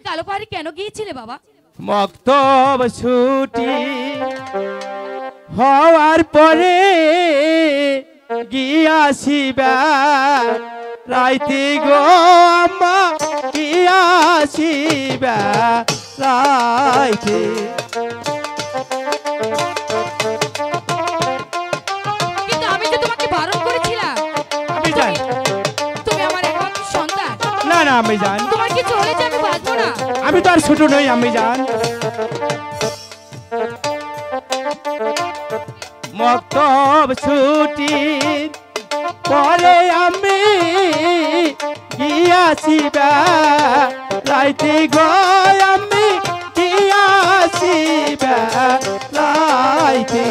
কালো পাহাড়ে কেন গিয়েছিলে বাবা? মক্তব ছুটি হওয়ার পরে গিয়াছিবা রাইতে গো আম্মা গিয়াছিবা রাইতে। কিন্তু আমি তো তোমাকে বারণ করেছিলাম। আমি জানি তুমি আমার একমাত্র সন্তান। না না আমি জানি তোমার কি চলে যাবে, বাঁচবো না। আমি তো আর ছোট নই, আমি জানি। মক্তব ছুটি পরে আমি গিয়াছিবা রাইতে গো আমি গিয়াছিবা রাইতে।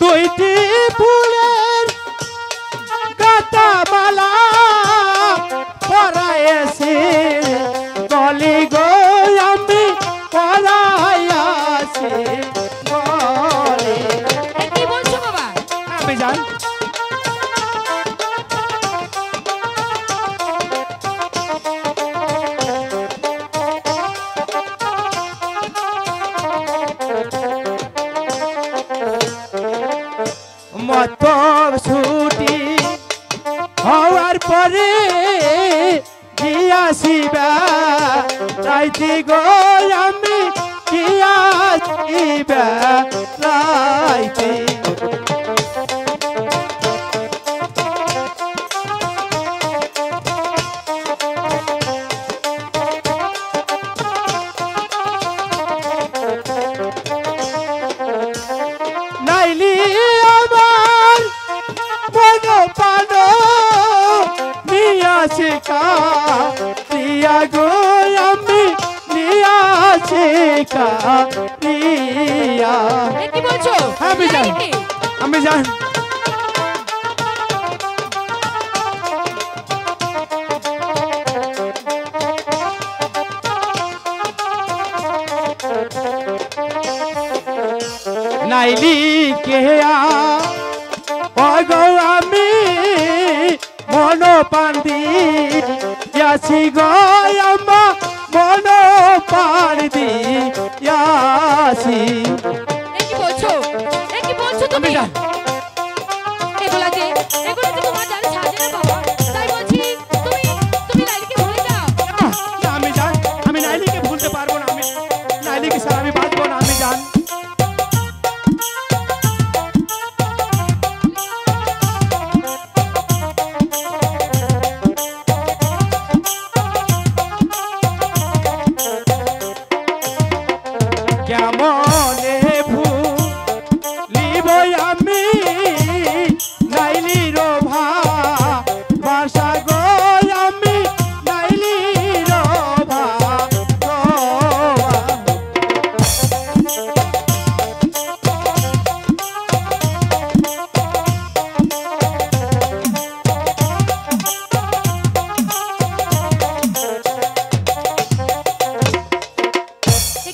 দুইটি ফুলের গাতা মালা পরাইছি গলি গো আমি পরাইয়াছি গলি। কি বলছো বাবা? আমি জান মক্তব ছুটি হওয়ার পরে গিয়াছিবা রাইতে গো আমি গিয়াছিবা রাইতে। নাইলি আমার মন পান নিয়াছে কা দিয়া গো আমি নিয়াছে কা দিয়া। কি বলছো? আমি জানি আমি জানি নাইলি কেয়া গো আমি মন পান্দি যাচ্ছি গো আম্মা মন পান্দি যাচ্ছি। কি বলছো? কি বলছো তুমি? এগুলা যে তোমার জানে সাজে না বাবা, তাই বলছি তুমি লাইলিকে ভুলে যাও। আমি জানি আমি নাইলিকে ভুলতে পারবো না, আমি নাইলিকে ছাড়া আমি বাঁচবো না, আমি জানি। কেমনে ভুলিব আমি নাইলির ভাষা গো আমি নাইলির ভাষা।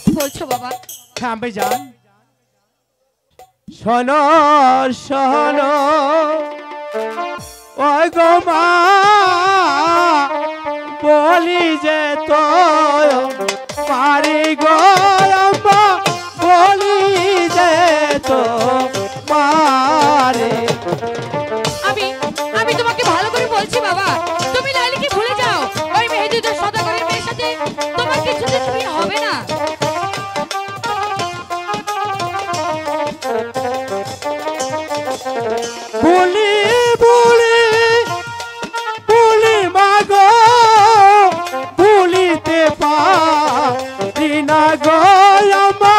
কি বলছো বাবা? আমি জান শোনো শোনো ওই গো মা বলি যে তো পারি গো আম্মা বলি যে তো মারে। আমি তোমাকে ভালো করে বলছি বাবা, তুমি লাইলিকে ভুলে যাও। ওই মেহেদুদ্দিন সদাগরের মেয়ের সাথে তোমার কিছুতে তুমি হবে না। বুলি বুলি বুলি মাগো ভুলিতে পারি না গো আমা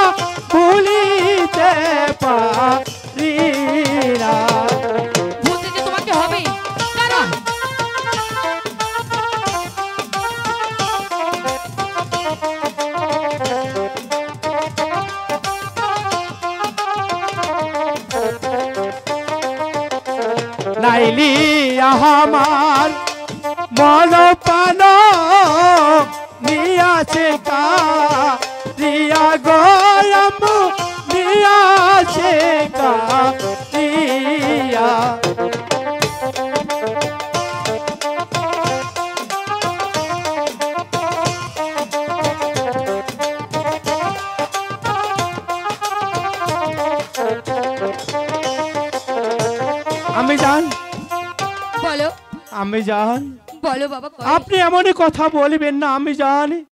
ভুলিতে পারি না। ভুলতে যে তোমাকে হবেই, কারণ নাইলি আমার মন পান নিয়াছে কা রিয়া গো আম্মু নিয়া শেখা রিয়া আমি জান বলো আমি জান বলো বাবা, আপনি এমনই কথা বলবেন না। আমি জানি